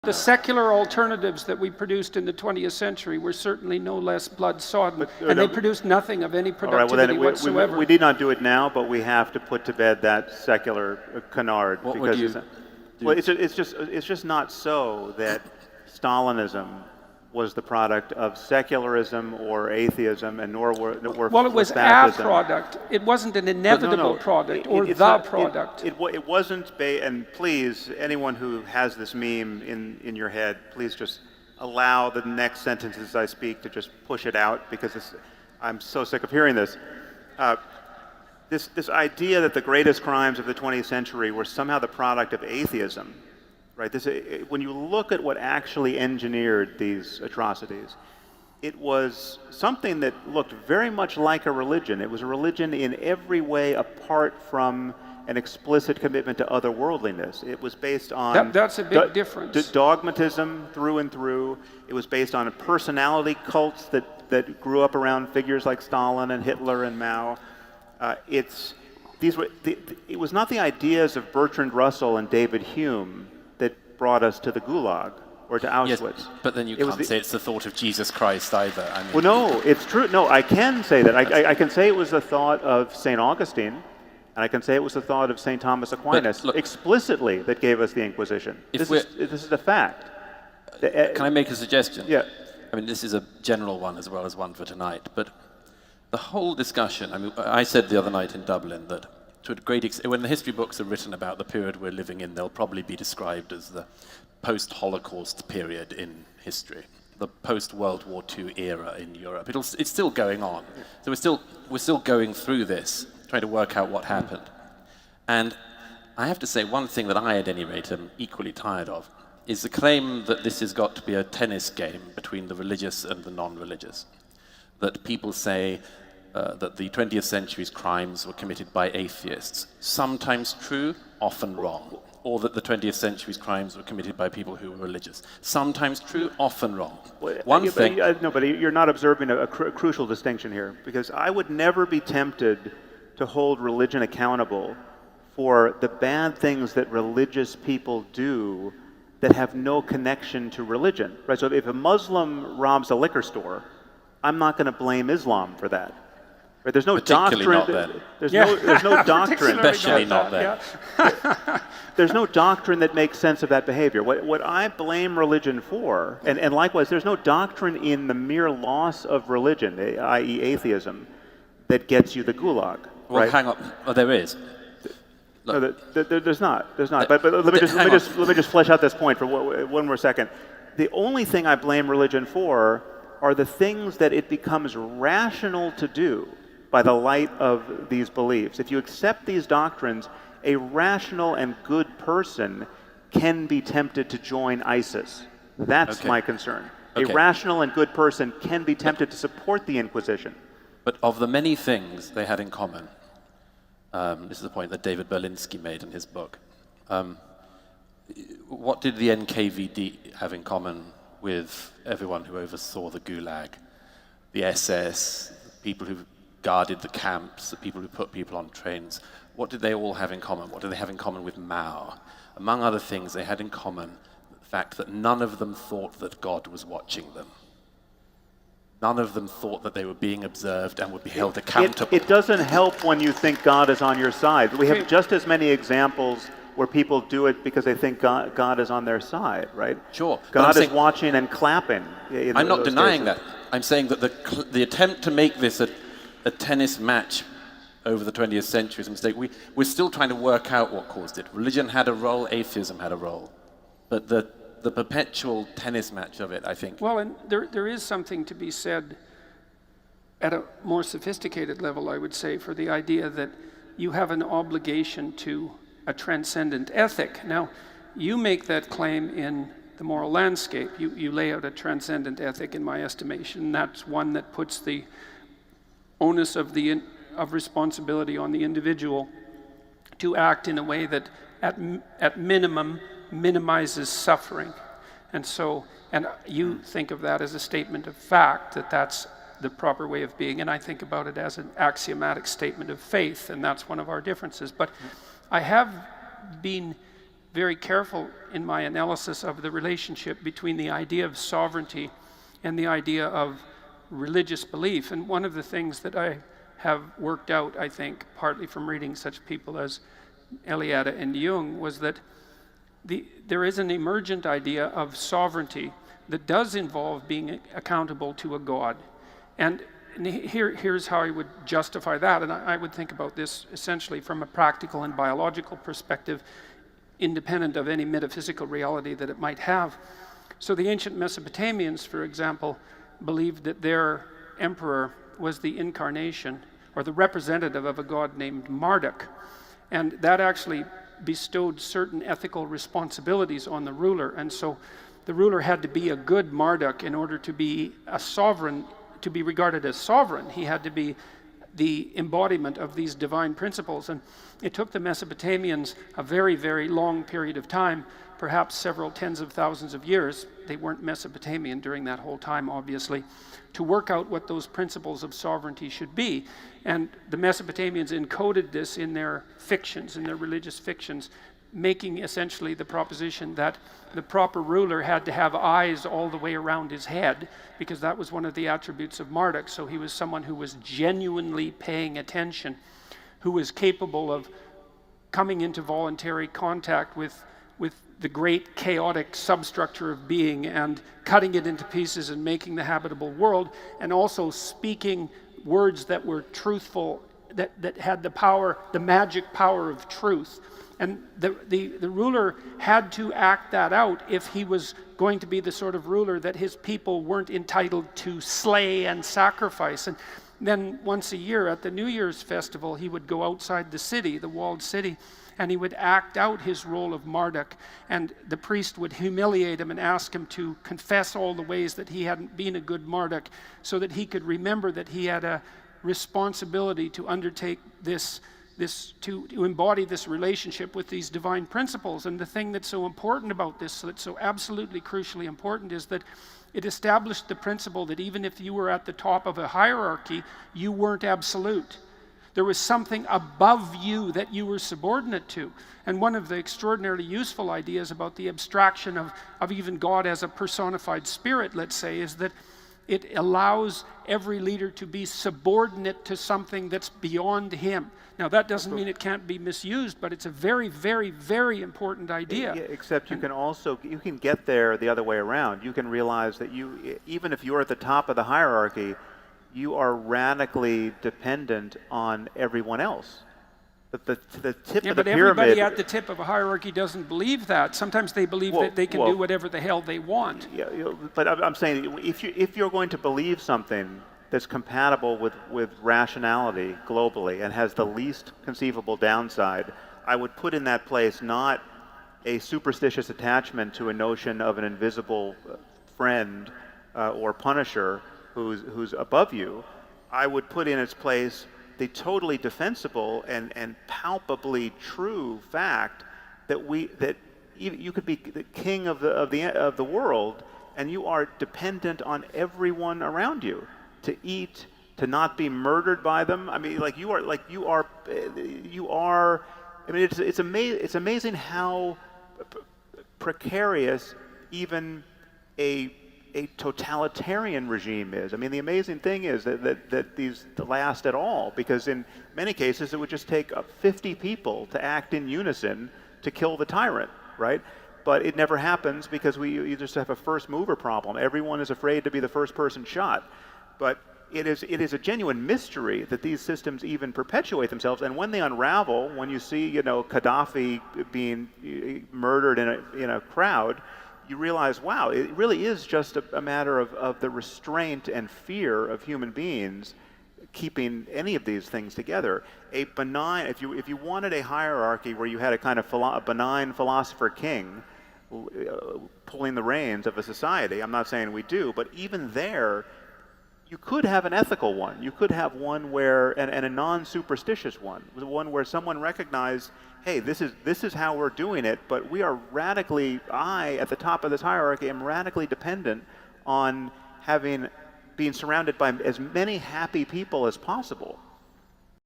The secular alternatives that we produced in the 20th century were certainly no less blood-sodden, and they produced nothing of any productivity whatsoever. We need not do it now, but we have to put to bed that secular canard. What would you do? Well, it's just not so that Stalinism was the product of secularism or atheism, and nor were well, it was a product. It wasn't an inevitable product or the product. It wasn't, and please, anyone who has this meme in your head, please just allow the next sentences I speak to just push it out, because I'm so sick of hearing this. This idea that the greatest crimes of the 20th century were somehow the product of atheism. Right. When you look at what actually engineered these atrocities, it was something that looked very much like a religion. It was a religion in every way apart from an explicit commitment to otherworldliness. It was based on that's a big difference. Dogmatism through and through. It was based on personality cults that grew up around figures like Stalin and Hitler and Mao. It was not the ideas of Bertrand Russell and David Hume that brought us to the Gulag or to Auschwitz. Yes, but then you can't say it's the thought of Jesus Christ either. I mean, well, no, it's true. No, I can say that. I can say it was the thought of St. Augustine, and I can say it was the thought of St. Thomas Aquinas explicitly that gave us the Inquisition. This is a fact. Can I make a suggestion? Yeah. I mean, this is a general one as well as one for tonight, but the whole discussion, I mean, I said the other night in Dublin that to a great extent, when the history books are written about the period we're living in, they'll probably be described as the post-Holocaust period in history, the post-World War II era in Europe. It's still going on. So we're still going through this, trying to work out what happened. And I have to say, one thing that I, at any rate, am equally tired of is the claim that this has got to be a tennis game between the religious and the non-religious. That people say that the 20th century's crimes were committed by atheists. Sometimes true, often wrong. Or that the 20th century's crimes were committed by people who were religious. Sometimes true, often wrong. No, but you're not observing a crucial distinction here, because I would never be tempted to hold religion accountable for the bad things that religious people do that have no connection to religion. Right? So if a Muslim robs a liquor store, I'm not going to blame Islam for that. Right? There's no doctrine. Not then. There's no doctrine. Especially not then. There's no doctrine that makes sense of that behavior. What I blame religion for, and likewise, there's no doctrine in the mere loss of religion, i.e. atheism, that gets you the Gulag. Well, right? hang on. Oh, there is. No, there's not. There's not. But let me just flesh out this point for one more second. The only thing I blame religion for are the things that it becomes rational to do by the light of these beliefs. If you accept these doctrines, a rational and good person can be tempted to join ISIS. That's my concern. A rational and good person can be tempted to support the Inquisition. But of the many things they had in common, this is the point that David Berlinski made in his book, what did the NKVD have in common with everyone who oversaw the Gulag, the SS, the people who guarded the camps, the people who put people on trains? What did they all have in common? What did they have in common with Mao? Among other things, they had in common the fact that none of them thought that God was watching them. None of them thought that they were being observed and would be held accountable. It doesn't help when you think God is on your side. We have just as many examples where people do it because they think God is on their side, right? Sure. God is watching and clapping. I'm not denying that. I'm saying that the attempt to make this a tennis match over the 20th century is a mistake. We're still trying to work out what caused it. Religion had a role, atheism had a role. But the perpetual tennis match of it, I think. Well, and there is something to be said at a more sophisticated level, I would say, for the idea that you have an obligation to a transcendent ethic. Now, you make that claim in the moral landscape. You lay out a transcendent ethic, in my estimation. That's one that puts the onus of responsibility on the individual to act in a way that, at minimum, minimizes suffering. And you think of that as a statement of fact, that's the proper way of being, and I think about it as an axiomatic statement of faith, and that's one of our differences. But I have been very careful in my analysis of the relationship between the idea of sovereignty and the idea of religious belief. And one of the things that I have worked out, I think, partly from reading such people as Eliade and Jung, was that there is an emergent idea of sovereignty that does involve being accountable to a God. And here's how I would justify that. And I would think about this essentially from a practical and biological perspective, independent of any metaphysical reality that it might have. So the ancient Mesopotamians, for example, believed that their emperor was the incarnation or the representative of a god named Marduk. And that actually bestowed certain ethical responsibilities on the ruler. And so the ruler had to be a good Marduk in order to be a sovereign, to be regarded as sovereign. He had to be the embodiment of these divine principles. And it took the Mesopotamians a very, very long period of time, perhaps several tens of thousands of years. They weren't Mesopotamian during that whole time, obviously, to work out what those principles of sovereignty should be. And the Mesopotamians encoded this in their fictions, in their religious fictions, making essentially the proposition that the proper ruler had to have eyes all the way around his head, because that was one of the attributes of Marduk. So he was someone who was genuinely paying attention, who was capable of coming into voluntary contact with the great chaotic substructure of being and cutting it into pieces and making the habitable world, and also speaking words that were truthful, that had the power, the magic power of truth. And the ruler had to act that out if he was going to be the sort of ruler that his people weren't entitled to slay and sacrifice. And then once a year at the New Year's festival, he would go outside the city, the walled city, and he would act out his role of Marduk. And the priest would humiliate him and ask him to confess all the ways that he hadn't been a good Marduk, so that he could remember that he had a responsibility to undertake this to embody this relationship with these divine principles. And the thing that's so important about this, that's so absolutely crucially important, is that it established the principle that even if you were at the top of a hierarchy, you weren't absolute. There was something above you that you were subordinate to. And one of the extraordinarily useful ideas about the abstraction of even God as a personified spirit, let's say, is that it allows every leader to be subordinate to something that's beyond him. Now, that doesn't mean it can't be misused, but it's a very, very, very important idea. Yeah, except you can get there the other way around. You can realize that even if you're at the top of the hierarchy, you are radically dependent on everyone else. The tip of the pyramid. But everybody at the tip of a hierarchy doesn't believe that. Sometimes they believe that they can do whatever the hell they want. Yeah, but I'm saying if you're going to believe something that's compatible with rationality globally and has the least conceivable downside, I would put in that place not a superstitious attachment to a notion of an invisible friend or punisher who's above you. I would put in its place the totally defensible and palpably true fact that you could be the king of the world, and you are dependent on everyone around you to eat, to not be murdered by them. I mean, you are. I mean, it's amazing how precarious even a totalitarian regime is. I mean, the amazing thing is that these last at all, because in many cases it would just take 50 people to act in unison to kill the tyrant, right? But it never happens because you just have a first mover problem. Everyone is afraid to be the first person shot. But it is a genuine mystery that these systems even perpetuate themselves. And when they unravel, when you see Gaddafi being murdered in a crowd, you realize, wow, it really is just a matter of the restraint and fear of human beings keeping any of these things together. A benign, if you wanted a hierarchy where you had a kind of benign philosopher king pulling the reins of a society, I'm not saying we do, but even there, you could have an ethical one. You could have one where, and a non-superstitious one where someone recognized, hey, this is how we're doing it, but we are at the top of this hierarchy, am radically dependent on being surrounded by as many happy people as possible.